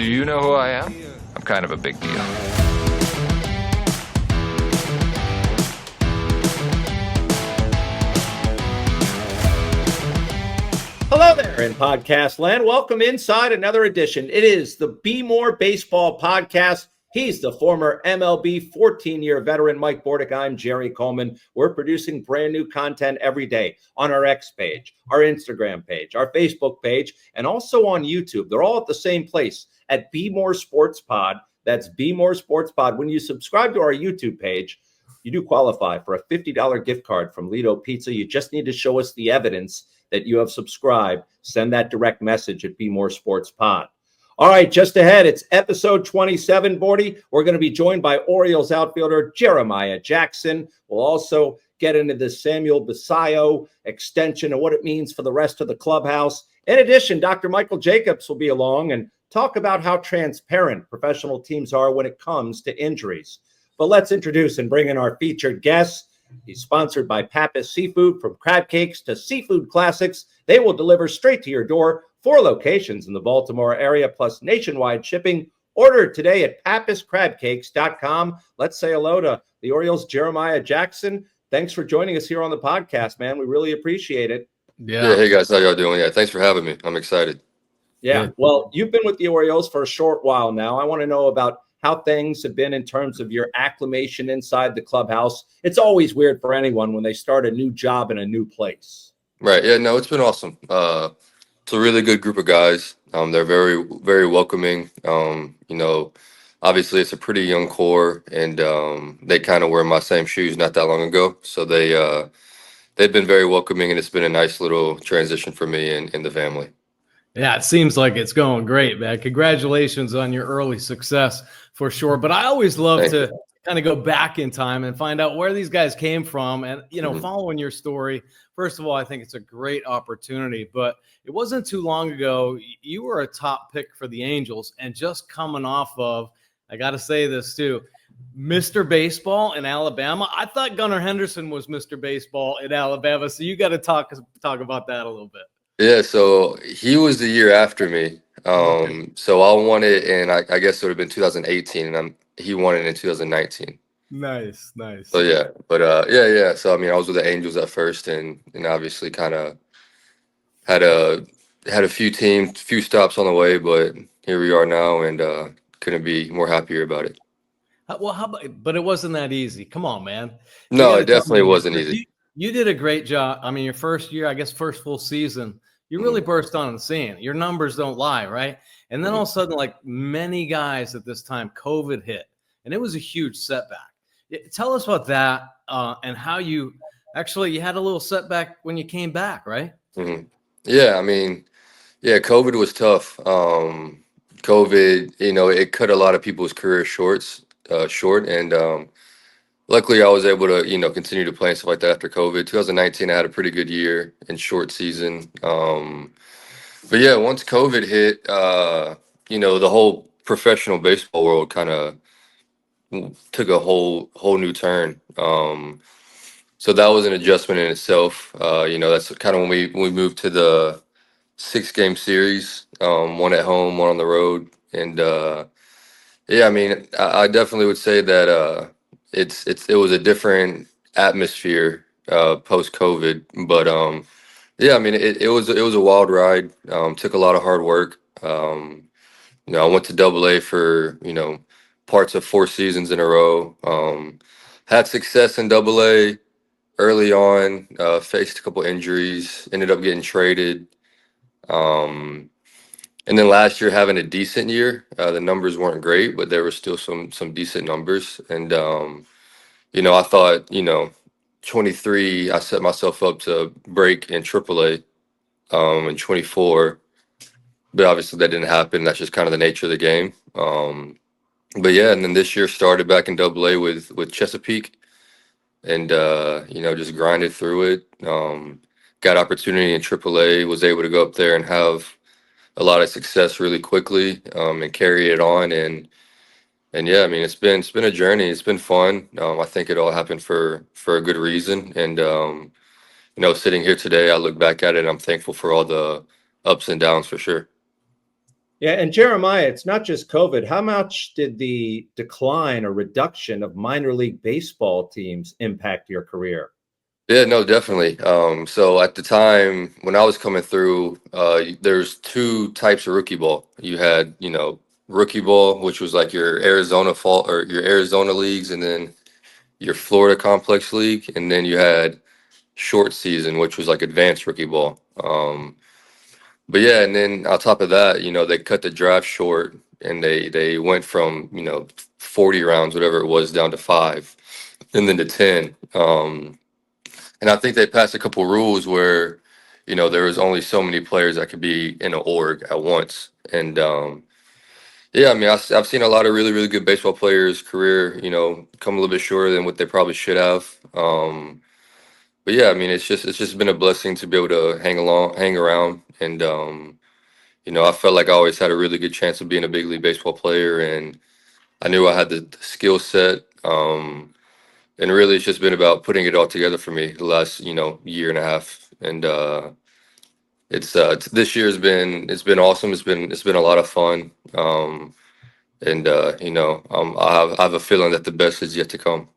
Do you know who I am? I'm kind of a big deal. Hello there in podcast land. Welcome inside another edition. It is the Bmore Baseball Podcast. He's the former MLB 14-year veteran, Mike Bordick. I'm Jerry Coleman. We're producing brand new content every day on our X page, our Instagram page, our Facebook page, and also on YouTube. They're all at the same place at Bmore Sports Pod. That's Bmore Sports Pod. When you subscribe to our YouTube page, you do qualify for a $50 gift card from Lido Pizza. You just need to show us the evidence that you have subscribed. Send that direct message at Bmore Sports Pod. All right, just ahead, it's episode 27, Bordy. We're going to be joined by Orioles outfielder Jeremiah Jackson. We'll also get into the Samuel Basallo extension and what it means for the rest of the clubhouse. In addition, Dr. Michael Jacobs will be along and talk about how transparent professional teams are when it comes to injuries. But let's introduce and bring in our featured guests. He's sponsored by Pappas Seafood. From crab cakes to seafood classics, they will deliver straight to your door. 4 locations in the Baltimore area, plus nationwide shipping. Order today at pappascrabcakes.com. Let's say hello to the Orioles' Jeremiah Jackson. Thanks for joining us here on the podcast, man. We really appreciate it. Yeah. Hey, guys. How y'all doing? Yeah, thanks for having me. I'm excited. Yeah. Well, you've been with the Orioles for a short while now. I want to know about how things have been in terms of your acclimation inside the clubhouse. It's always weird for anyone when they start a new job in a new place. Right. Yeah, no, it's been awesome. It's a really good group of guys. They're very, very welcoming. Obviously it's a pretty young core, and they kind of wear my same shoes not that long ago. So they've been very welcoming, and it's been a nice little transition for me and the family. Yeah, it seems like it's going great, man. Congratulations on your early success for sure. But I always love to kind of go back in time and find out where these guys came from. And, following your story, first of all, I think it's a great opportunity. But it wasn't too long ago, you were a top pick for the Angels, and just coming off of, I got to say this too, Mr. Baseball in Alabama. I thought Gunnar Henderson was Mr. Baseball in Alabama. So you got to talk about that a little bit. Yeah, so he was the year after me. So I won it, and I guess it would have been 2018, and he won it in 2019. Nice. So yeah, but yeah. So I mean, I was with the Angels at first, and obviously kind of had a few stops on the way, but here we are now, and couldn't be more happier about it. Well, but it wasn't that easy. Come on, man. No, it definitely wasn't easy. You did a great job. I mean, your first year, I guess, first full season, you really burst on the scene. Your numbers don't lie, right? And then all of a sudden, like many guys at this time, COVID hit, and it was a huge setback. Tell us about that and how you had a little setback when you came back, right? Mm-hmm. Yeah, I mean, COVID was tough. COVID, it cut a lot of people's career short, and luckily, I was able to, continue to play and stuff like that after COVID. 2019, I had a pretty good year in short season. But yeah, once COVID hit, the whole professional baseball world kind of took a whole new turn. So that was an adjustment in itself. That's kind of when we moved to the 6-game series, one at home, one on the road, and I mean, I definitely would say that. It was a different atmosphere post COVID, but I mean it was a wild ride. Took a lot of hard work. I went to AA for parts of 4 seasons in a row. Had success in AA early on. Faced a couple injuries. Ended up getting traded. And then last year having a decent year. The numbers weren't great, but there were still some decent numbers. And I thought 23. I set myself up to break in AAA in 24, but obviously that didn't happen. That's just kind of the nature of the game. But yeah, and then this year started back in AA with Chesapeake, and just grinded through it. Got opportunity in AAA. Was able to go up there and have a lot of success really quickly, and carry it on. And yeah, I mean, it's been a journey. It's been fun. I think it all happened for a good reason. And sitting here today, I look back at it and I'm thankful for all the ups and downs for sure. Yeah, and Jeremiah, it's not just COVID. How much did the decline or reduction of minor league baseball teams impact your career? Yeah, no, definitely. So at the time when I was coming through, there's two types of rookie ball. You had, rookie ball, which was like your Arizona fall or your Arizona leagues, and then your Florida complex league, and then you had short season, which was like advanced rookie ball. But yeah, and then on top of that, they cut the draft short, and they went from 40 rounds, whatever it was, down to 5, and then to 10. And I think they passed a couple rules where, there was only so many players that could be in an org at once. And yeah, I mean, I've seen a lot of really, really good baseball players' career, come a little bit shorter than what they probably should have. But yeah, I mean, it's just been a blessing to be able to hang around, and I felt like I always had a really good chance of being a big league baseball player, and I knew I had the skill set. And really, it's just been about putting it all together for me the last, year and a half. And this year it's been awesome. It's been a lot of fun. And I have a feeling that the best is yet to come.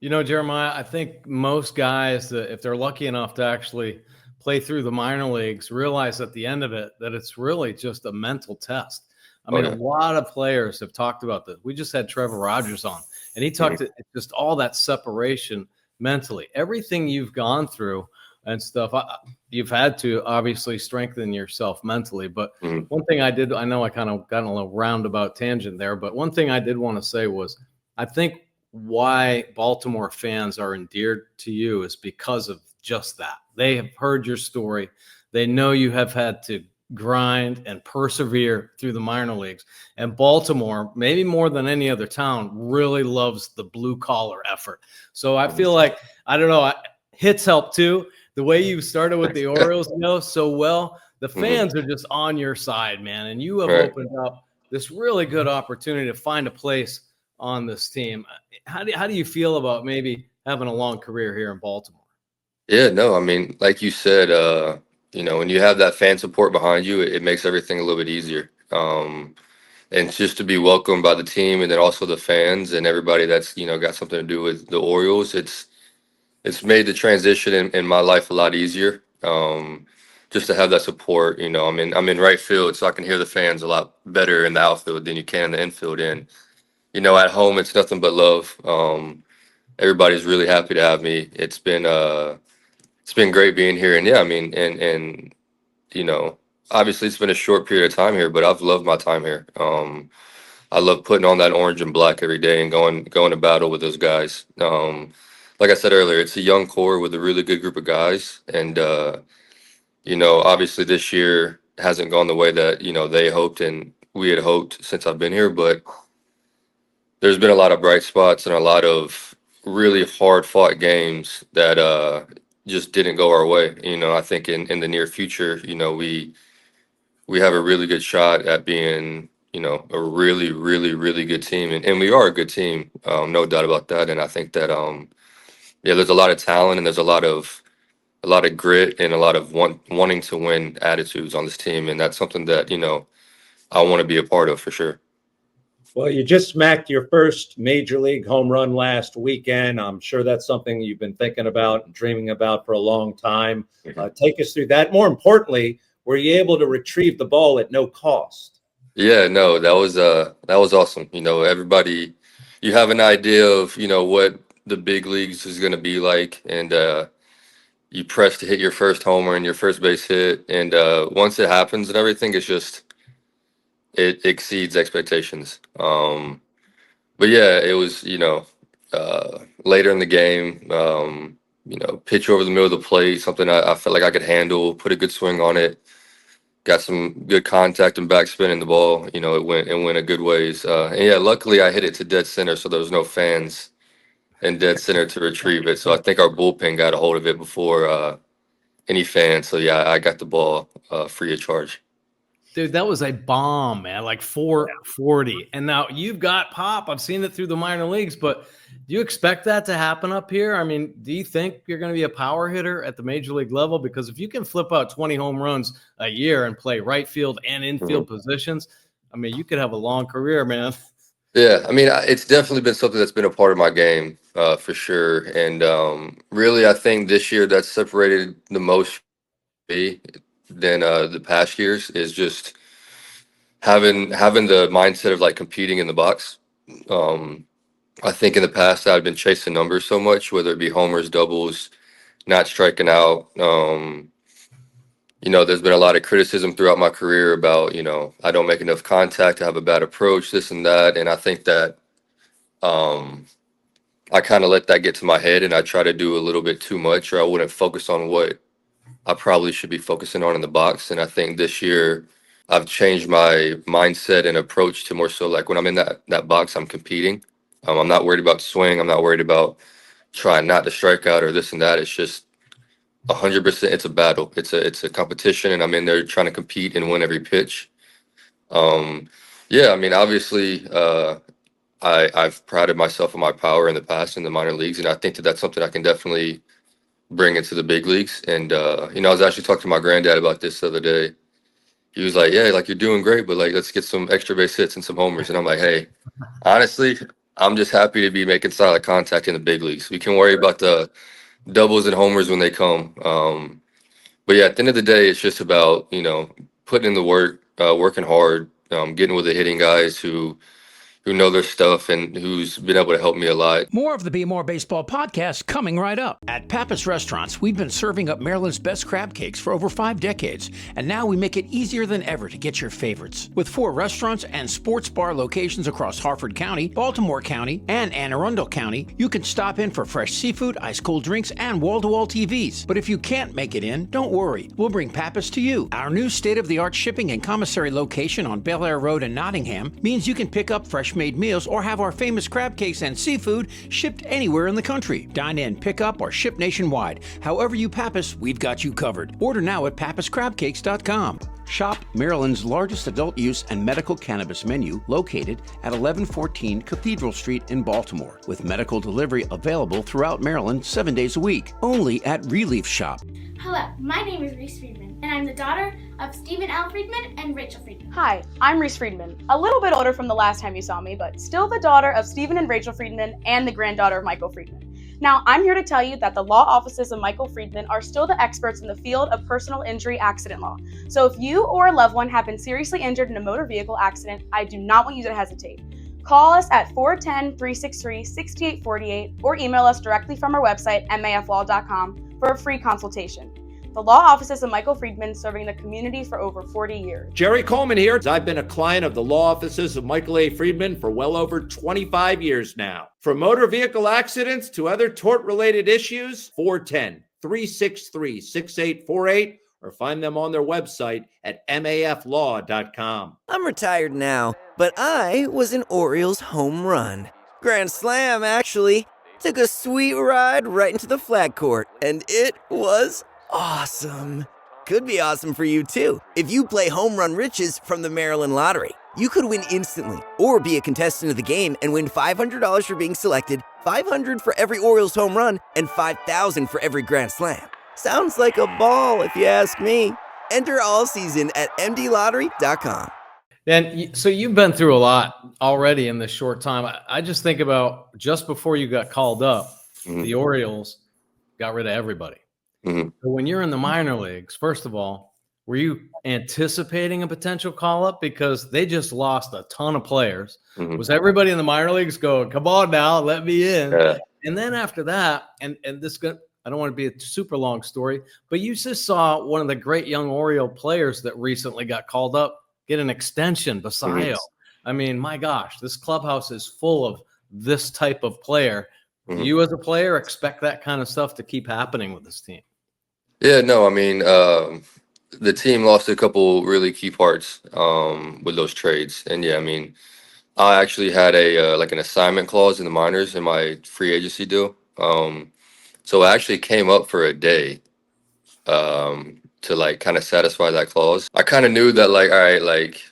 Jeremiah, I think most guys, if they're lucky enough to actually play through the minor leagues, realize at the end of it that it's really just a mental test. I mean, yeah. A lot of players have talked about this. We just had Trevor Rogers on, and he talked to just all that separation mentally, everything you've gone through and stuff. You've had to obviously strengthen yourself mentally. But one thing I know I kind of got on a little roundabout tangent there, but one thing I did want to say was I think why Baltimore fans are endeared to you is because of just that. They have heard your story. They know you have had to grind and persevere through the minor leagues. And Baltimore, maybe more than any other town, really loves the blue collar effort. So I feel like, I don't know, hits help too. The way you started with the Orioles so well, the fans are just on your side, man. And you have opened up this really good opportunity to find a place on this team. How do you feel about maybe having a long career here in Baltimore? Yeah, no, I mean, like you said, when you have that fan support behind you, it makes everything a little bit easier. And just to be welcomed by the team, and then also the fans and everybody that's got something to do with the Orioles, it's made the transition in my life a lot easier. Just to have that support, I'm in right field, so I can hear the fans a lot better in the outfield than you can in the infield. And at home, it's nothing but love. Everybody's really happy to have me. It's been great being here, and yeah, I mean, and obviously it's been a short period of time here, but I've loved my time here. I love putting on that orange and black every day and going to battle with those guys. Like I said earlier, it's a young core with a really good group of guys, and obviously this year hasn't gone the way that they hoped and we had hoped since I've been here, but there's been a lot of bright spots and a lot of really hard fought games that just didn't go our way. I think in the near future, we have a really good shot at being, a really, really, really good team. And we are a good team, no doubt about that. And I think that yeah, there's a lot of talent, and there's a lot of grit and a lot of wanting to win attitudes on this team. And that's something that, I want to be a part of for sure. Well, you just smacked your first major league home run last weekend. I'm sure that's something you've been thinking about and dreaming about for a long time. Take us through that. More importantly, were you able to retrieve the ball at no cost? Yeah, no, that was awesome. Everybody, you have an idea of, what the big leagues is going to be like, and you press to hit your first homer and your first base hit, and once it happens and everything, it exceeds expectations. But yeah, it was, later in the game, pitch over the middle of the plate, something I felt like I could handle, put a good swing on it, got some good contact and backspin in the ball. It went a good ways. And yeah, luckily I hit it to dead center, so there was no fans in dead center to retrieve it. So I think our bullpen got a hold of it before any fans. So yeah, I got the ball free of charge. Dude, that was a bomb, man, like 440. And now you've got pop. I've seen it through the minor leagues, but Do you expect that to happen up here? I mean, do you think you're going to be a power hitter at the major league level? Because if you can flip out 20 home runs a year and play right field and infield positions, I mean, you could have a long career, man. Yeah, I mean, it's definitely been something that's been a part of my game, for sure. And really, I think this year that's separated the most from me than the past years is just having the mindset of like competing in the box. I think in the past I've been chasing numbers so much, whether it be homers, doubles, not striking out. There's been a lot of criticism throughout my career about, I don't make enough contact, I have a bad approach, this and that. And I think that I kind of let that get to my head and I try to do a little bit too much, or I wouldn't focus on what I probably should be focusing on in the box. And I think this year I've changed my mindset and approach to more so like when I'm in that box, I'm competing. I'm not worried about swing. I'm not worried about trying not to strike out or this and that. It's just 100%. It's a battle. It's a competition, and I'm in there trying to compete and win every pitch. Yeah, I mean, obviously, I've prided myself on my power in the past in the minor leagues, and I think that that's something I can definitely bring into the big leagues. And I was actually talking to my granddad about this the other day. He was like, "Yeah, like you're doing great, but like let's get some extra base hits and some homers." And I'm like, "Hey, honestly, I'm just happy to be making solid contact in the big leagues. We can worry about the doubles and homers when they come." But yeah, at the end of the day, it's just about putting in the work, working hard, getting with the hitting guys who know their stuff and who's been able to help me a lot. More of the Bmore Baseball podcast coming right up. At Pappas Restaurants, we've been serving up Maryland's best crab cakes for over 5 decades, and now we make it easier than ever to get your favorites. With 4 restaurants and sports bar locations across Harford County, Baltimore County, and Anne Arundel County, you can stop in for fresh seafood, ice-cold drinks, and wall-to-wall TVs. But if you can't make it in, don't worry. We'll bring Pappas to you. Our new state-of-the-art shipping and commissary location on Bel Air Road in Nottingham means you can pick up fresh made meals or have our famous crab cakes and seafood shipped anywhere in the country. Dine in, pick up, or ship nationwide. However you Pappas, we've got you covered. Order now at pappascrabcakes.com. Shop Maryland's largest adult use and medical cannabis menu located at 1114 Cathedral Street in Baltimore, with medical delivery available throughout Maryland 7 days a week, only at Relief Shop. Hello, my name is Reese Friedman, and I'm the daughter of Stephen L. Friedman and Rachel Friedman. Hi, I'm Reese Friedman, a little bit older from the last time you saw me, but still the daughter of Stephen and Rachel Friedman and the granddaughter of Michael Friedman. Now, I'm here to tell you that the law offices of Michael Friedman are still the experts in the field of personal injury accident law. So if you or a loved one have been seriously injured in a motor vehicle accident, I do not want you to hesitate. Call us at 410-363-6848 or email us directly from our website, maflaw.com, for a free consultation. The law offices of Michael Friedman, serving the community for over 40 years. Jerry Coleman here. I've been a client of the law offices of Michael A. Friedman for well over 25 years now. From motor vehicle accidents to other tort-related issues, 410-363-6848, or find them on their website at maflaw.com. I'm retired now, but I was an Orioles home run. Grand slam, actually. Took a sweet ride right into the flag court, and it was awesome. Could be awesome for you too. If you play Home Run Riches from the Maryland Lottery, you could win instantly or be a contestant of the game and win $500 for being selected, $500 for every Orioles home run, and $5,000 for every Grand Slam. Sounds like a ball if you ask me. Enter all season at mdlottery.com. And so you've been through a lot already in this short time. I just think about just before you got called up, the Orioles got rid of everybody. So when you're in the minor leagues, first of all, were you anticipating a potential call up because they just lost a ton of players? Was everybody in the minor leagues going, "Come on now, let me in"? And then after that, and this I don't want to be a super long story, but you just saw one of the great young Oriole players that recently got called up get an extension, Basayo. I mean, my gosh, this clubhouse is full of this type of player. Do you as a player expect that kind of stuff to keep happening with this team? Yeah, no, I mean, the team lost a couple really key parts with those trades. And yeah, I mean, I actually had a like an assignment clause in the minors in my free agency deal. So I actually came up for a day to like kind of satisfy that clause. I kind of knew that like, all right, like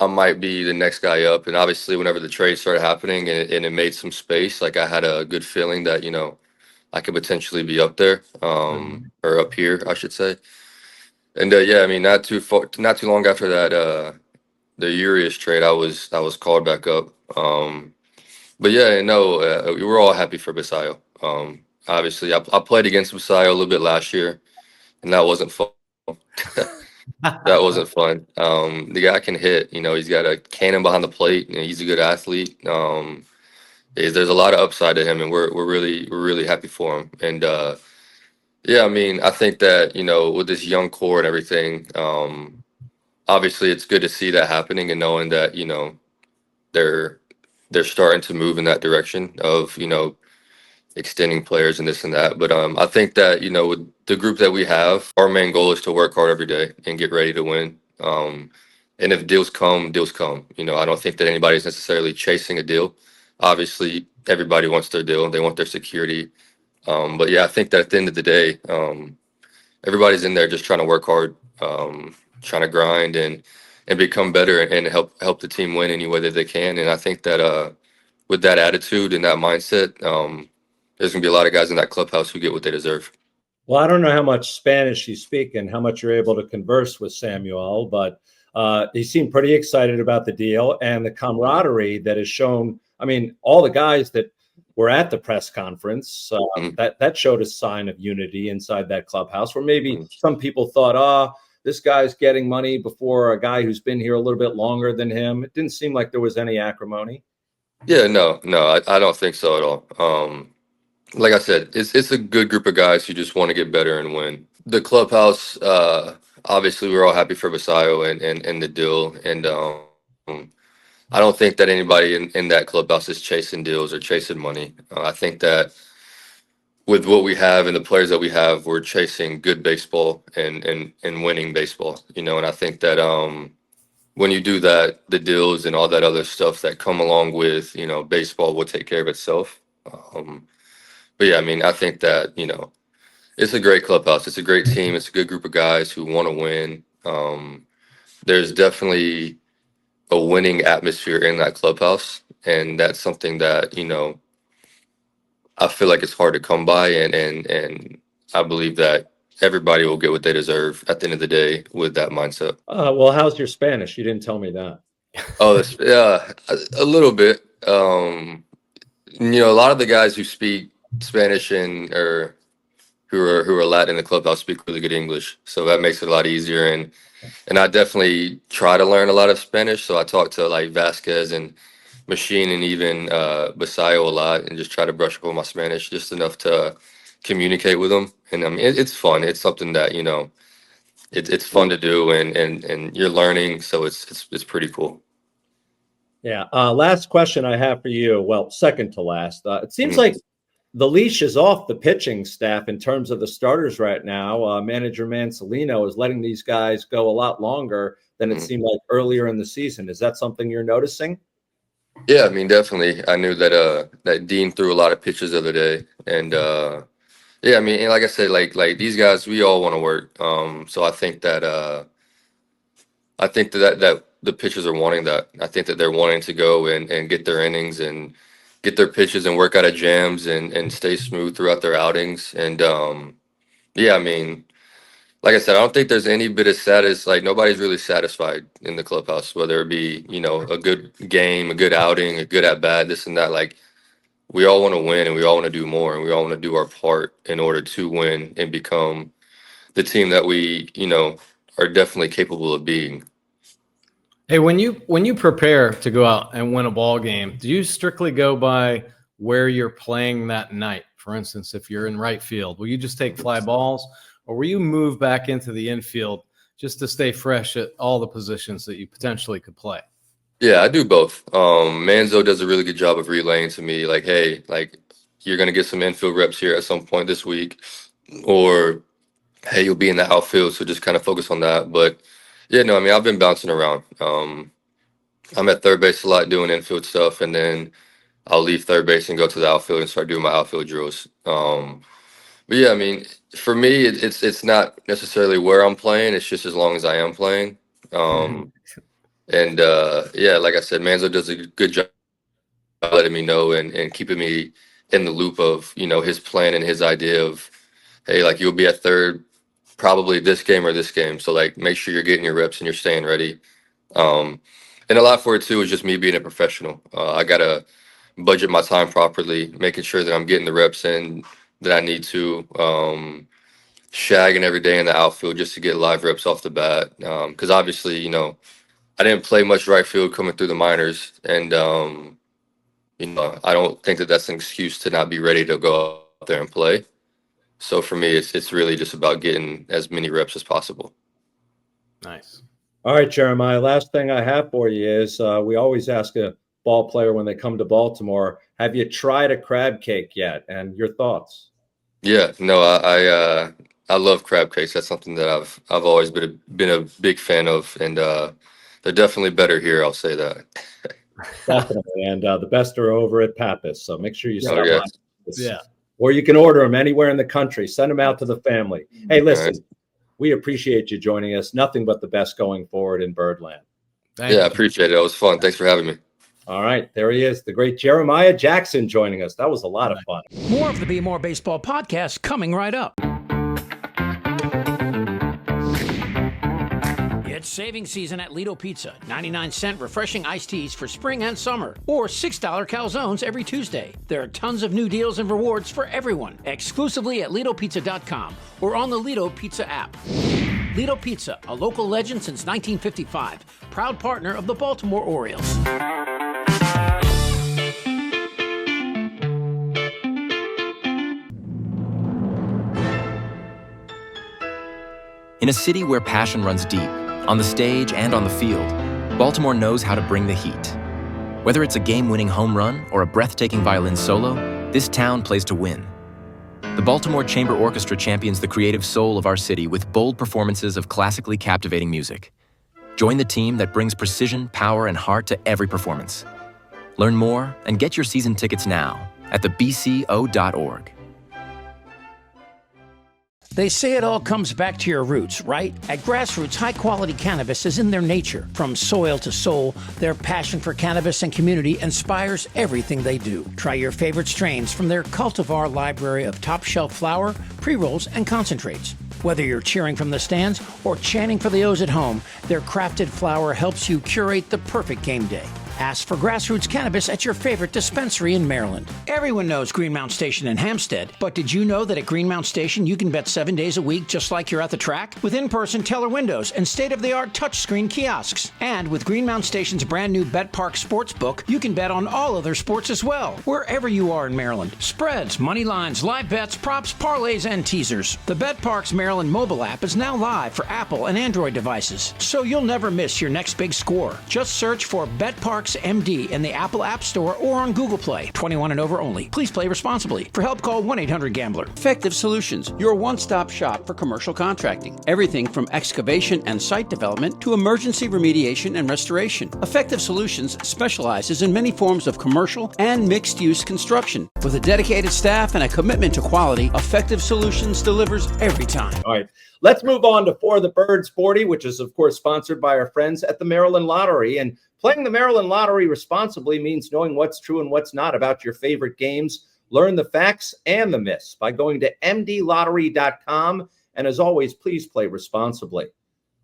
I might be the next guy up. And obviously, whenever the trade started happening and it made some space, like I had a good feeling that, I could potentially be up there, or up here, I should say. And yeah, I mean, not too long after that, the Urias trade, I was called back up. But yeah, no, we were all happy for Basayo. Obviously, I played against Basayo a little bit last year, and that wasn't fun. That wasn't fun. The guy can hit. He's got a cannon behind the plate, and he's a good athlete. There's a lot of upside to him, and we're really happy for him. And yeah, I mean, I think that with this young core and everything, obviously it's good to see that happening and knowing that they're they're starting to move in that direction of extending players and this and that. But I think that with the group that we have, our main goal is to work hard every day and get ready to win. And if deals come, deals come. I don't think that anybody's necessarily chasing a deal. Obviously, everybody wants their deal. They want their security. But yeah, I think that at the end of the day, everybody's in there just trying to work hard, trying to grind and become better and help the team win any way that they can. And I think that with that attitude and that mindset, there's gonna be a lot of guys in that clubhouse who get what they deserve. Well, I don't know how much Spanish you speak and how much you're able to converse with Samuel, but he seemed pretty excited about the deal and the camaraderie that is shown. I mean, all the guys that were at the press conference, that showed a sign of unity inside that clubhouse, where maybe some people thought, this guy's getting money before a guy who's been here a little bit longer than him. It didn't seem like there was any acrimony. Yeah, no, I don't think so at all. Like I said, it's a good group of guys who just want to get better and win. The clubhouse, obviously, we're all happy for Basayo and the deal. And I don't think that anybody in that clubhouse is chasing deals or chasing money. I think that with what we have and the players that we have, we're chasing good baseball and winning baseball. And I think that when you do that, the deals and all that other stuff that come along with baseball will take care of itself. But yeah, I mean, I think that it's a great clubhouse. It's a great team. It's a good group of guys who want to win. There's definitely a winning atmosphere in that clubhouse, and that's something that I feel like it's hard to come by, and I believe that everybody will get what they deserve at the end of the day with that mindset. Well, how's your Spanish? You didn't tell me that. Oh, yeah, a little bit. A lot of the guys who speak Spanish or who are Latin in the clubhouse speak really good English, so that makes it a lot easier. And I definitely try to learn a lot of Spanish, so I talk to like Vasquez and Machine and even Basayo a lot, and just try to brush up on my Spanish just enough to communicate with them. And I mean, it's fun. It's something that it's fun to do, and you're learning, so it's pretty cool. Yeah. Last question I have for you. Well, second to last. It seems like the leash is off the pitching staff in terms of the starters right now. Manager Mansolino is letting these guys go a lot longer than it seemed like earlier in the season. Is that something you're noticing? Yeah, I mean, definitely. I knew that Dean threw a lot of pitches the other day, and yeah, I mean, and like I said, like these guys, we all want to work. So I think that that the pitchers are wanting that. I think that they're wanting to go and get their innings and get their pitches and work out of jams and stay smooth throughout their outings. And yeah, I mean, like I said, I don't think there's any bit of like nobody's really satisfied in the clubhouse, whether it be, a good game, a good outing, a good at bat, this and that. Like, we all want to win and we all want to do more and we all want to do our part in order to win and become the team that we, are definitely capable of being. Hey, when you prepare to go out and win a ball game, do you strictly go by where you're playing that night? For instance, if you're in right field, will you just take fly balls, or will you move back into the infield just to stay fresh at all the positions that you potentially could play? Yeah, I do both. Manzo does a really good job of relaying to me, like, hey, like, you're gonna get some infield reps here at some point this week, or hey, you'll be in the outfield, so just kind of focus on that. But yeah, no, I mean, I've been bouncing around. I'm at third base a lot doing infield stuff, and then I'll leave third base and go to the outfield and start doing my outfield drills. But yeah, I mean, for me, it's not necessarily where I'm playing. It's just as long as I am playing. And yeah, like I said, Manzo does a good job letting me know and keeping me in the loop of, his plan and his idea of, hey, like you'll be at third probably this game or this game. So like make sure you're getting your reps and you're staying ready. And a lot for it too is just me being a professional. I gotta budget my time properly, making sure that I'm getting the reps in that I need to. Shagging every day in the outfield just to get live reps off the bat. Because obviously, I didn't play much right field coming through the minors, and I don't think that that's an excuse to not be ready to go out there and play. So for me, it's really just about getting as many reps as possible. Nice. All right, Jeremiah, last thing I have for you is we always ask a ball player when they come to Baltimore, have you tried a crab cake yet? And your thoughts? Yeah, no, I love crab cakes. That's something that I've always been a big fan of, and they're definitely better here. I'll say that. Definitely, and the best are over at Pappas. So make sure you stop by. Yeah. Or you can order them anywhere in the country. Send them out to the family. Hey, listen, we appreciate you joining us. Nothing but the best going forward in Birdland. Thank you. I appreciate it. It was fun. Thanks for having me. All right, there he is, the great Jeremiah Jackson joining us. That was a lot of fun. More of the Bmore Baseball podcast coming right up. It's saving season at Lido Pizza. 99-cent refreshing iced teas for spring and summer. Or $6 calzones every Tuesday. There are tons of new deals and rewards for everyone. Exclusively at LidoPizza.com or on the Lido Pizza app. Lido Pizza, a local legend since 1955. Proud partner of the Baltimore Orioles. In a city where passion runs deep, on the stage and on the field, Baltimore knows how to bring the heat. Whether it's a game-winning home run or a breathtaking violin solo, this town plays to win. The Baltimore Chamber Orchestra champions the creative soul of our city with bold performances of classically captivating music. Join the team that brings precision, power, and heart to every performance. Learn more and get your season tickets now at thebco.org. They say it all comes back to your roots, right? At Grassroots, high-quality cannabis is in their nature. From soil to soul, their passion for cannabis and community inspires everything they do. Try your favorite strains from their cultivar library of top-shelf flower, pre-rolls, and concentrates. Whether you're cheering from the stands or chanting for the O's at home, their crafted flower helps you curate the perfect game day. Ask for Grassroots Cannabis at your favorite dispensary in Maryland. Everyone knows Greenmount Station in Hampstead, but did you know that at Greenmount Station you can bet 7 days a week just like you're at the track? With in-person teller windows and state-of-the-art touchscreen kiosks. And with Greenmount Station's brand new Bet Park Sportsbook, you can bet on all other sports as well, wherever you are in Maryland. Spreads, money lines, live bets, props, parlays, and teasers. The Bet Parks Maryland mobile app is now live for Apple and Android devices, so you'll never miss your next big score. Just search for Bet Parks MD in the Apple App Store or on Google Play. 21 and over only. Please play responsibly. For help, call 1-800-GAMBLER. Effective Solutions, your one-stop shop for commercial contracting. Everything from excavation and site development to emergency remediation and restoration. Effective Solutions specializes in many forms of commercial and mixed-use construction. With a dedicated staff and a commitment to quality, Effective Solutions delivers every time. All right. Let's move on to For the Birds 40, which is, of course, sponsored by our friends at the Maryland Lottery. And playing the Maryland Lottery responsibly means knowing what's true and what's not about your favorite games. Learn the facts and the myths by going to mdlottery.com. And as always, please play responsibly.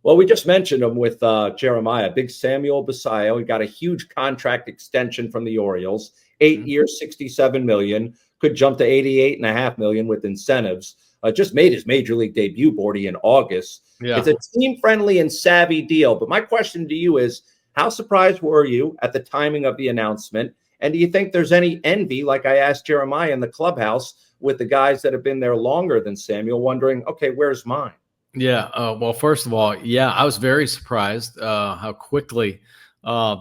Well, we just mentioned him with Jeremiah, big Samuel Basayo. He got a huge contract extension from the Orioles, 8 years, $67 million, could jump to $88.5 million with incentives. Just made his major league debut, Bordick, in August. Yeah. It's a team-friendly and savvy deal. But my question to you is, how surprised were you at the timing of the announcement? And do you think there's any envy, like I asked Jeremiah in the clubhouse, with the guys that have been there longer than Samuel, wondering, okay, where's mine? Yeah. Well, first of all, yeah, I was very surprised how quickly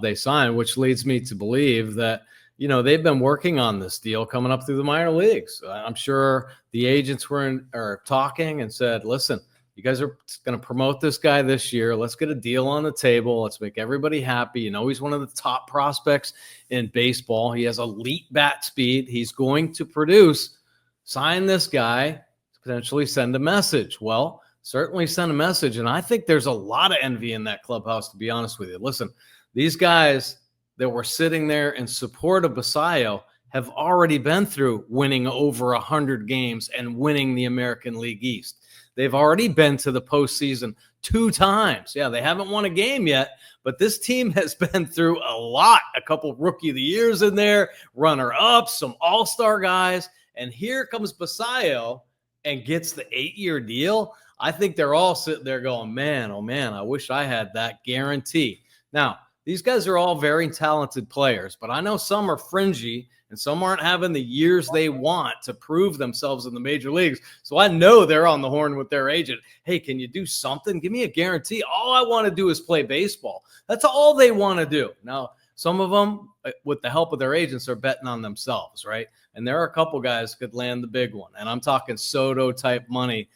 they signed, which leads me to believe that, you know, they've been working on this deal coming up through the minor leagues. I'm sure the agents were talking and said, listen, you guys are going to promote this guy this year. Let's get a deal on the table. Let's make everybody happy. You know, he's one of the top prospects in baseball. He has elite bat speed. He's going to produce. Sign this guy to potentially send a message. Well, certainly send a message. And I think there's a lot of envy in that clubhouse, to be honest with you. Listen, These guys that were sitting there in support of Basayo have already been through winning over 100 games and winning the American League East. They've already been to the postseason 2 times. Yeah, they haven't won a game yet, but this team has been through a lot. A couple Rookie of the Years in there, runner-ups, some all-star guys, and here comes Basayo and gets the 8-year deal. I think they're all sitting there going, man, oh man, I wish I had that guarantee. Now, these guys are all very talented players, but I know some are fringy and some aren't having the years they want to prove themselves in the major leagues. So I know they're on the horn with their agent. Hey, can you do something? Give me a guarantee. All I want to do is play baseball. That's all they want to do. Now, some of them, with the help of their agents, are betting on themselves, right? And there are a couple guys who could land the big one. And I'm talking Soto type money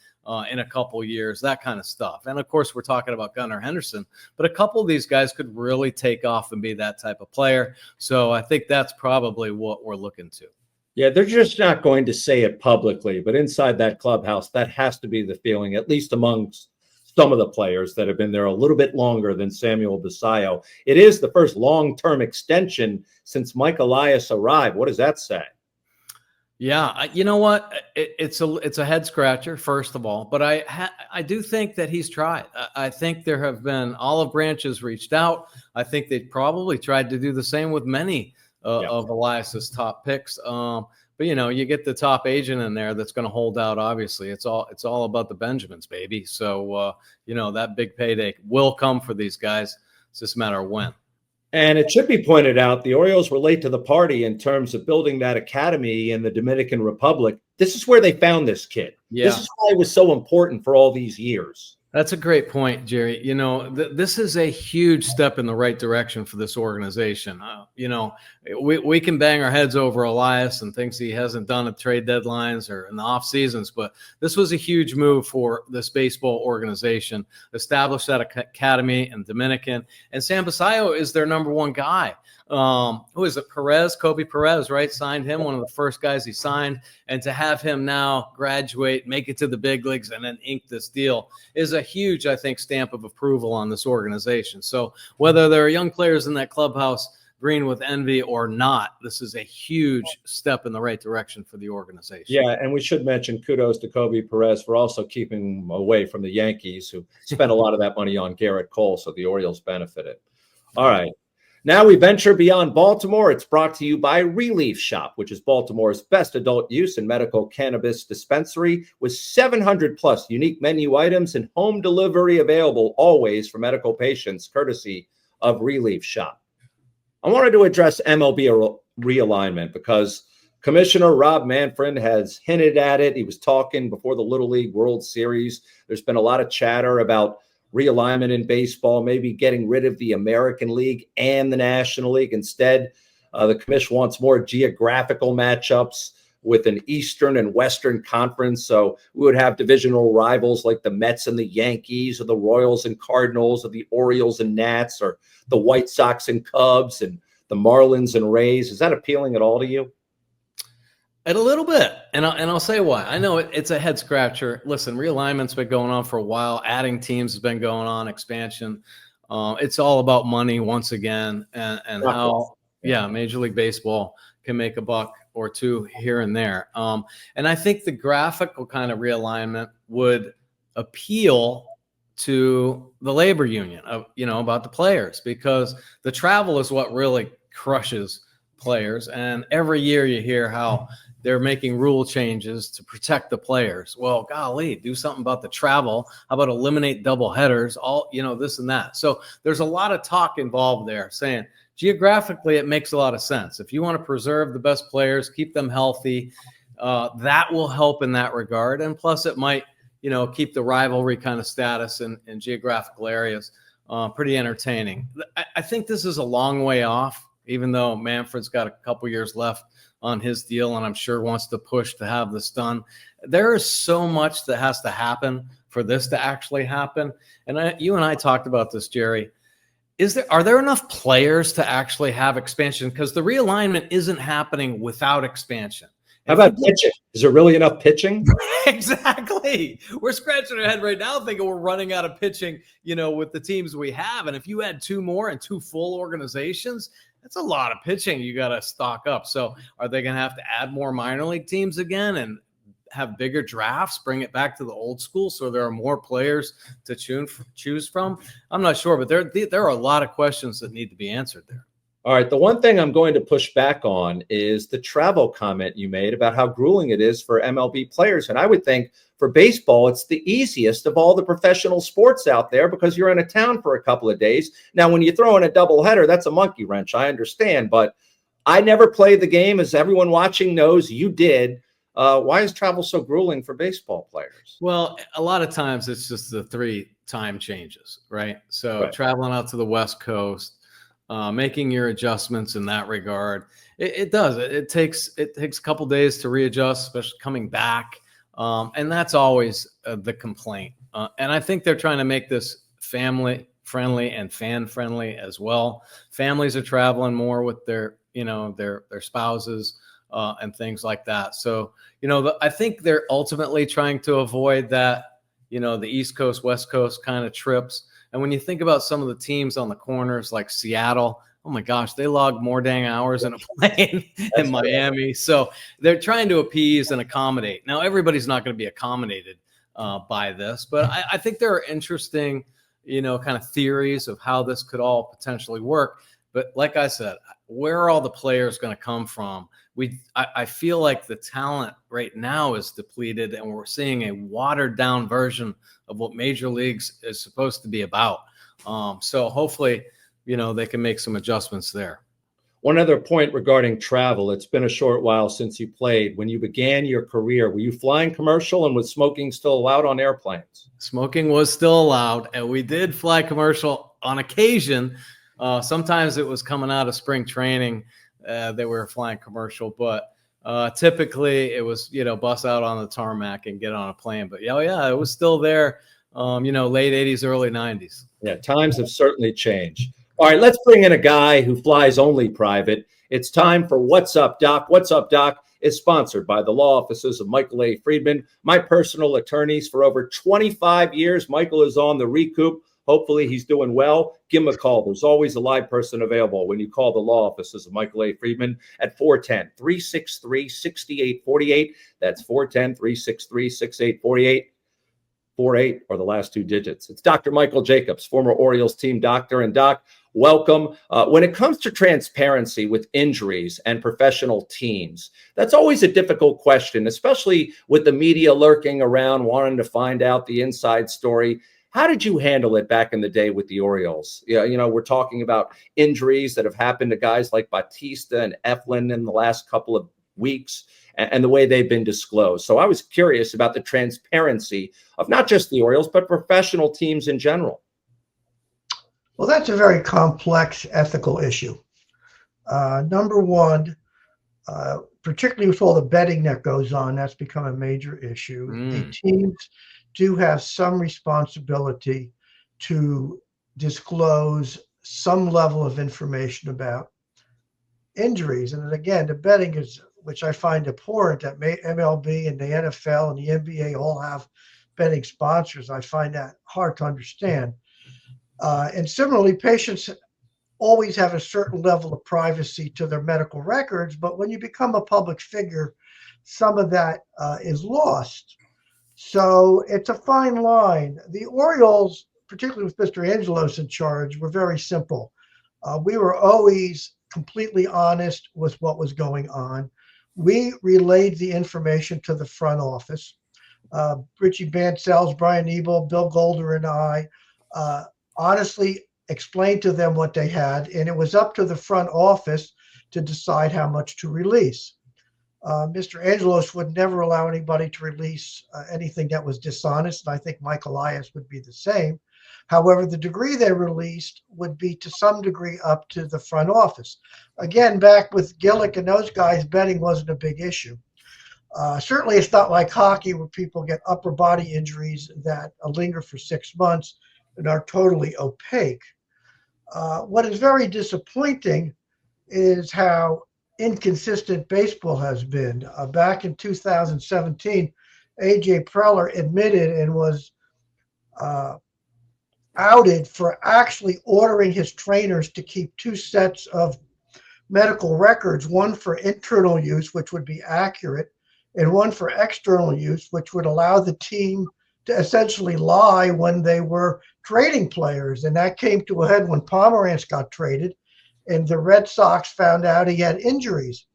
in a couple years, that kind of stuff. And of course, we're talking about Gunnar Henderson, but a couple of these guys could really take off and be that type of player. So I think that's probably what we're looking to. Yeah, they're just not going to say it publicly, but inside that clubhouse, that has to be the feeling, at least amongst some of the players that have been there a little bit longer than Samuel Basayo. It is the first long-term extension since Mike Elias arrived. What does that say? Yeah, you know what? It's a head scratcher, first of all, but I do think that he's tried. I think there have been olive branches reached out. I think they've probably tried to do the same with many of Elias's top picks. But you get the top agent in there that's going to hold out. Obviously, it's all about the Benjamins, baby. So that big payday will come for these guys. It's just a matter of when. And it should be pointed out, the Orioles were late to the party in terms of building that academy in the Dominican Republic. This is where they found this kid. Yeah. This is why it was so important for all these years. That's a great point, Jerry. This is a huge step in the right direction for this organization. We can bang our heads over Elias and things he hasn't done at trade deadlines or in the off seasons, but this was a huge move for this baseball organization. Established that academy in Dominican, and Sam Basayo is their number one guy. Who is it? Kobe Perez, right? Signed him, one of the first guys he signed. And to have him now graduate, make it to the big leagues, and then ink this deal is a huge, I think, stamp of approval on this organization. So whether there are young players in that clubhouse green with envy or not, this is a huge step in the right direction for the organization. Yeah, and we should mention kudos to Kobe Perez for also keeping him away from the Yankees, who spent a lot of that money on Garrett Cole, so the Orioles benefited. All right. Now we venture beyond Baltimore. It's brought to you by Relief Shop, which is Baltimore's best adult use and medical cannabis dispensary with 700 plus unique menu items and home delivery available always for medical patients, courtesy of Relief Shop. I wanted to address MLB realignment because Commissioner Rob Manfred has hinted at it. He was talking before the Little League World Series. There's been a lot of chatter about realignment in baseball, maybe getting rid of the American League and the National League. Instead, the commission wants more geographical matchups with an Eastern and Western conference. So we would have divisional rivals like the Mets and the Yankees, or the Royals and Cardinals, or the Orioles and Nats, or the White Sox and Cubs, and the Marlins and Rays. Is that appealing at all to you? A little bit, and I'll say why. I know it's a head scratcher. Listen, realignment's been going on for a while. Adding teams has been going on. Expansion. It's all about money once again, and how Major League Baseball can make a buck or two here and there. And I think the graphical kind of realignment would appeal to the labor union, about the players, because the travel is what really crushes players. And every year you hear how they're making rule changes to protect the players. Well, golly, do something about the travel. How about eliminate double headers? This and that. So there's a lot of talk involved there, saying geographically it makes a lot of sense. If you want to preserve the best players, keep them healthy, that will help in that regard. And plus it might, keep the rivalry kind of status in geographical areas pretty entertaining. I think this is a long way off, even though Manfred's got a couple years left on his deal, and I'm sure wants to push to have this done. There is so much that has to happen for this to actually happen. And you and I talked about this, Jerry. Are there enough players to actually have expansion? Because the realignment isn't happening without expansion. How about pitching? Is there really enough pitching? Exactly. We're scratching our head right now thinking we're running out of pitching, with the teams we have. And if you add two more and two full organizations, that's a lot of pitching you got to stock up. So are they going to have to add more minor league teams again and have bigger drafts, bring it back to the old school so there are more players to choose from? I'm not sure, but there are a lot of questions that need to be answered there. All right. The one thing I'm going to push back on is the travel comment you made about how grueling it is for MLB players. And I would think for baseball, it's the easiest of all the professional sports out there because you're in a town for a couple of days. Now, when you throw in a doubleheader, that's a monkey wrench. I understand, but I never played the game, as everyone watching knows you did. Why is travel so grueling for baseball players? Well, a lot of times it's just the 3 time changes, right? So traveling out to the West Coast, making your adjustments in that regard. It does. It takes a couple days to readjust, especially coming back. And that's always the complaint. And I think they're trying to make this family friendly and fan friendly as well. Families are traveling more with their spouses and things like that. So, I think they're ultimately trying to avoid that, the East Coast, West Coast kind of trips. And when you think about some of the teams on the corners like Seattle, oh my gosh, they log more dang hours in a plane in Miami. So they're trying to appease and accommodate. Now, everybody's not going to be accommodated by this, but I think there are interesting, kind of theories of how this could all potentially work. But like I said, where are all the players going to come from? I feel like the talent right now is depleted, and we're seeing a watered down version of what Major Leagues is supposed to be about. So hopefully, they can make some adjustments there. One other point regarding travel. It's been a short while since you played. When you began your career, were you flying commercial, and was smoking still allowed on airplanes? Smoking was still allowed, and we did fly commercial on occasion. Sometimes it was coming out of spring training. They were flying commercial, but typically it was, bus out on the tarmac and get on a plane. But it was still there, late 80s, early 90s. Yeah, times have certainly changed. All right, let's bring in a guy who flies only private. It's time for What's Up, Doc. What's Up, Doc is sponsored by the law offices of Michael A. Friedman, my personal attorneys for over 25 years. Michael is on the recoup. Hopefully he's doing well. Give him a call. There's always a live person available when you call the law offices of Michael A. Friedman at 410-363-6848. That's 410-363-6848. 48 or the last 2 digits. It's Dr. Michael Jacobs, former Orioles team doctor. And Doc, welcome. When it comes to transparency with injuries and professional teams, that's always a difficult question, especially with the media lurking around wanting to find out the inside story. How did you handle it back in the day with the Orioles? We're talking about injuries that have happened to guys like Bautista and Eflin in the last couple of weeks and the way they've been disclosed. So I was curious about the transparency of not just the Orioles, but professional teams in general. Well, that's a very complex ethical issue. Number one, particularly with all the betting that goes on, that's become a major issue. The teams do have some responsibility to disclose some level of information about injuries. And again, the betting is, which I find abhorrent, that MLB and the NFL and the NBA all have betting sponsors. I find that hard to understand. And similarly, patients always have a certain level of privacy to their medical records, but when you become a public figure, some of that is lost. So it's a fine line. The Orioles, particularly with Mr. Angelos in charge, were very simple. We were always completely honest with what was going on. We relayed the information to the front office. Richie Bancells, Brian Ebel, Bill Golder, and I honestly explained to them what they had, and it was up to the front office to decide how much to release. Mr. Angelos would never allow anybody to release anything that was dishonest, and I think Mike Elias would be the same. However, the degree they released would be to some degree up to the front office. Again, back with Gillick and those guys, betting wasn't a big issue. Certainly, it's not like hockey where people get upper body injuries that linger for 6 months and are totally opaque. What is very disappointing is how inconsistent baseball has been. Back in 2017, A.J. Preller admitted and was outed for actually ordering his trainers to keep two sets of medical records, one for internal use, which would be accurate, and one for external use, which would allow the team to essentially lie when they were trading players. And that came to a head when Pomerantz got traded and the Red Sox found out he had injuries.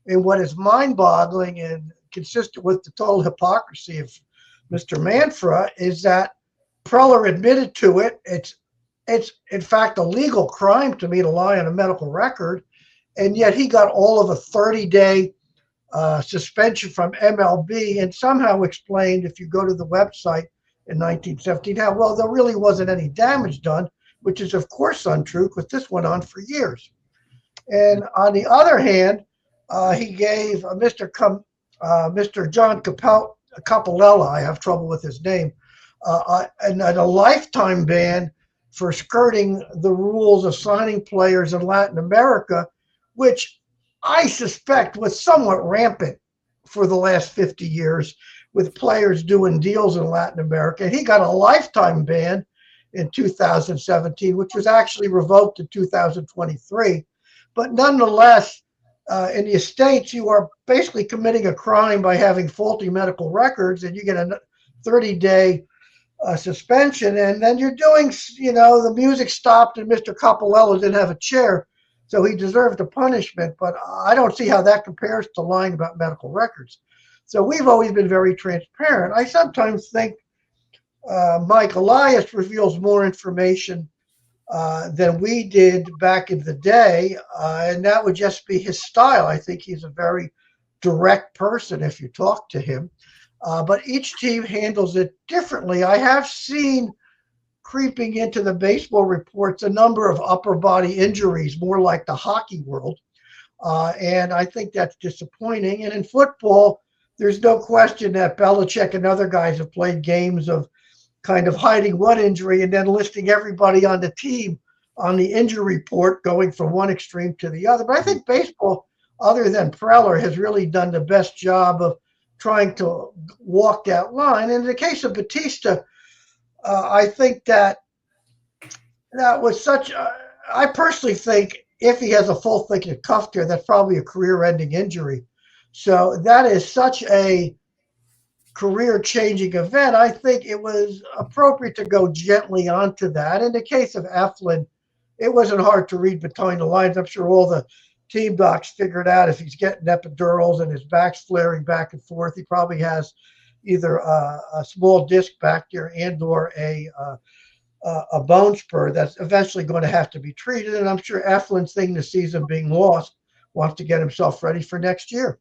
And what is mind-boggling and consistent with the total hypocrisy of Mr. Manfra is that Preller admitted to it. It's in fact a legal crime to me to lie on a medical record, and yet he got all of a 30-day suspension from MLB, and somehow explained, if you go to the website in 1917, how, well, there really wasn't any damage done, which is of course untrue because this went on for years. And on the other hand, he gave Mr. John Capalella, I have trouble with his name, and a lifetime ban for skirting the rules of signing players in Latin America, which I suspect was somewhat rampant for the last 50 years with players doing deals in Latin America. He got a lifetime ban in 2017, which was actually revoked in 2023. But nonetheless, in the States, you are basically committing a crime by having faulty medical records, and you get a 30-day suspension, and then you're doing, the music stopped and Mr. Capalella didn't have a chair, so he deserved a punishment, but I don't see how that compares to lying about medical records. So we've always been very transparent. I sometimes think Mike Elias reveals more information than we did back in the day, and that would just be his style. I think he's a very direct person if you talk to him. But each team handles it differently. I have seen creeping into the baseball reports a number of upper body injuries, more like the hockey world. And I think that's disappointing. And in football, there's no question that Belichick and other guys have played games of kind of hiding one injury and then listing everybody on the team on the injury report, going from one extreme to the other. But I think baseball, other than Preller, has really done the best job of trying to walk that line. And in the case of Batista, I think that was such I personally think if he has a full thickness cuff tear, that's probably a career-ending injury. So that is such a career-changing event. I think it was appropriate to go gently onto that. In the case of Eflin, it wasn't hard to read between the lines. I'm sure all the team docs figured out if he's getting epidurals and his back's flaring back and forth, he probably has either a small disc back there and or a bone spur that's eventually going to have to be treated. And I'm sure Eflin's seeing the season being lost, wants to get himself ready for next year.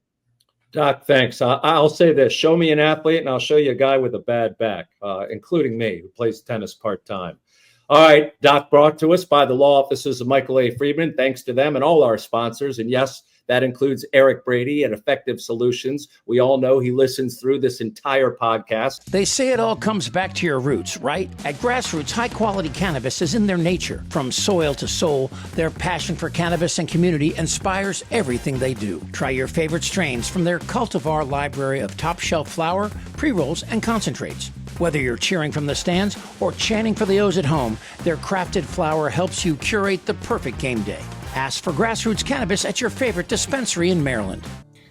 Doc, thanks. I'll say this. Show me an athlete and I'll show you a guy with a bad back, including me, who plays tennis part-time. All right, Doc, brought to us by the law offices of Michael A. Friedman. Thanks to them and all our sponsors. And yes, that includes Eric Brady at Effective Solutions. We all know he listens through this entire podcast. They say it all comes back to your roots, right? At Grassroots, high-quality cannabis is in their nature. From soil to soul, their passion for cannabis and community inspires everything they do. Try your favorite strains from their cultivar library of top-shelf flower, pre-rolls, and concentrates. Whether you're cheering from the stands or chanting for the O's at home, their crafted flower helps you curate the perfect game day. Ask for Grassroots Cannabis at your favorite dispensary in Maryland.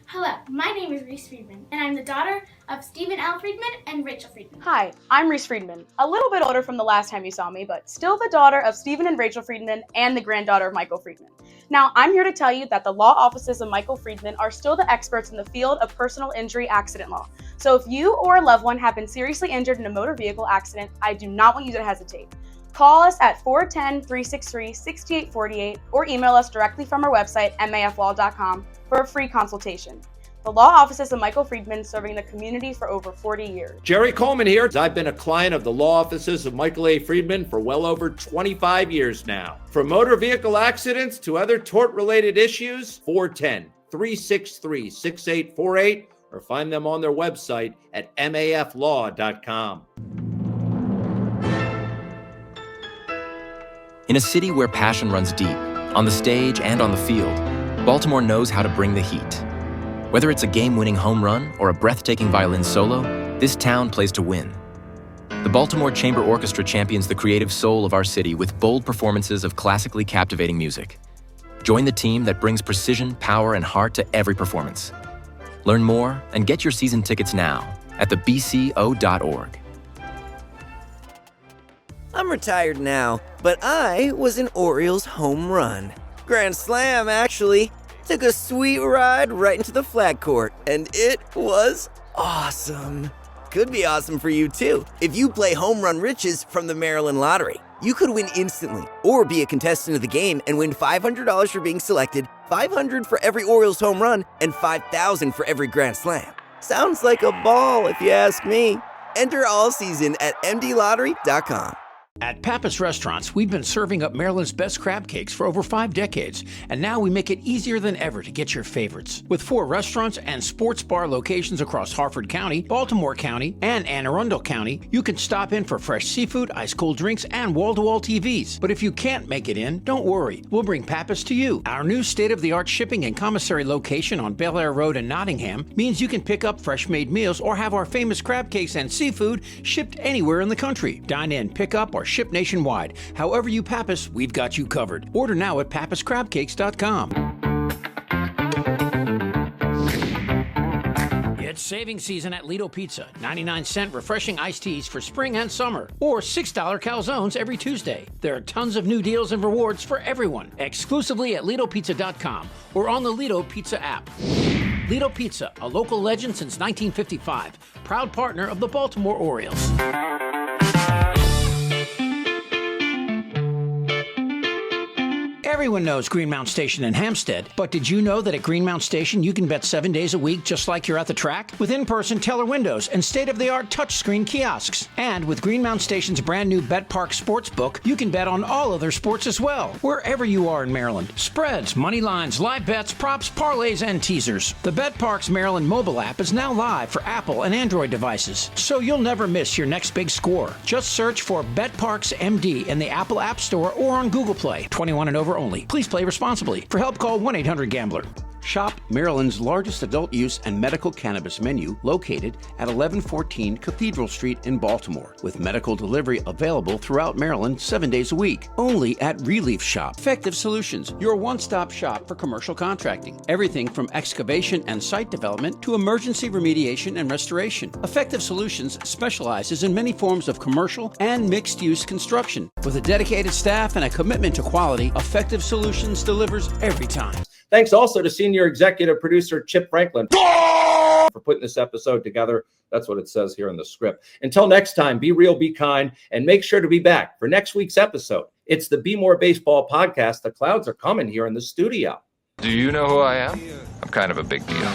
Hello, my name is Reese Friedman, and I'm the daughter of Stephen L. Friedman and Rachel Friedman. Hi, I'm Reese Friedman. A little bit older from the last time you saw me, but still the daughter of Stephen and Rachel Friedman and the granddaughter of Michael Friedman. Now, I'm here to tell you that the law offices of Michael Friedman are still the experts in the field of personal injury accident law. So if you or a loved one have been seriously injured in a motor vehicle accident, I do not want you to hesitate. Call us at 410-363-6848 or email us directly from our website, maflaw.com, for a free consultation. The law offices of Michael Friedman, serving the community for over 40 years. Jerry Coleman here. I've been a client of the law offices of Michael A. Friedman for well over 25 years now. From motor vehicle accidents to other tort-related issues, 410-363-6848, or find them on their website at maflaw.com. In a city where passion runs deep, on the stage and on the field, Baltimore knows how to bring the heat. Whether it's a game-winning home run or a breathtaking violin solo, this town plays to win. The Baltimore Chamber Orchestra champions the creative soul of our city with bold performances of classically captivating music. Join the team that brings precision, power, and heart to every performance. Learn more and get your season tickets now at thebco.org. I'm retired now, but I was an Orioles home run. Grand slam, actually. Took a sweet ride right into the flag court, and it was awesome. Could be awesome for you too. If you play Home Run Riches from the Maryland Lottery, you could win instantly or be a contestant of the game and win $500 for being selected, $500 for every Orioles home run, and $5,000 for every Grand Slam. Sounds like a ball if you ask me. Enter all season at mdlottery.com. At Pappas Restaurants, we've been serving up Maryland's best crab cakes for over 5 decades, and now we make it easier than ever to get your favorites. With 4 restaurants and sports bar locations across Harford County, Baltimore County, and Anne Arundel County, you can stop in for fresh seafood, ice-cold drinks, and wall-to-wall TVs. But if you can't make it in, don't worry. We'll bring Pappas to you. Our new state-of-the-art shipping and commissary location on Bel Air Road in Nottingham means you can pick up fresh-made meals or have our famous crab cakes and seafood shipped anywhere in the country. Dine in, pick up, or ship nationwide. However you Pappas, we've got you covered. Order now at pappascrabcakes.com. It's saving season at Lido Pizza. 99-cent refreshing iced teas for spring and summer, or $6 calzones every Tuesday. There are tons of new deals and rewards for everyone, exclusively at lidopizza.com or on the Lido Pizza app. Lido Pizza, a local legend since 1955, proud partner of the Baltimore Orioles. Everyone knows Greenmount Station in Hampstead, but did you know that at Greenmount Station you can bet 7 days a week just like you're at the track? With in-person teller windows and state-of-the-art touchscreen kiosks. And with Greenmount Station's brand new Bet Park Sportsbook, you can bet on all other sports as well, wherever you are in Maryland. Spreads, money lines, live bets, props, parlays, and teasers. The Bet Parks Maryland mobile app is now live for Apple and Android devices, so you'll never miss your next big score. Just search for Bet Parks MD in the Apple App Store or on Google Play. 21 and over only. Please play responsibly. For help, call 1-800-GAMBLER. Shop Maryland's largest adult use and medical cannabis menu located at 1114 Cathedral Street in Baltimore, with medical delivery available throughout Maryland 7 days a week. Only at Relief Shop. Effective Solutions, your one-stop shop for commercial contracting. Everything from excavation and site development to emergency remediation and restoration. Effective Solutions specializes in many forms of commercial and mixed-use construction. With a dedicated staff and a commitment to quality, Effective Solutions delivers every time. Thanks also to senior executive producer Chip Franklin for putting this episode together. That's what it says here in the script. Until next time, be real, be kind, and make sure to be back for next week's episode. It's the Bmore Baseball Podcast. The clouds are coming here in the studio. Do you know who I am? I'm kind of a big deal.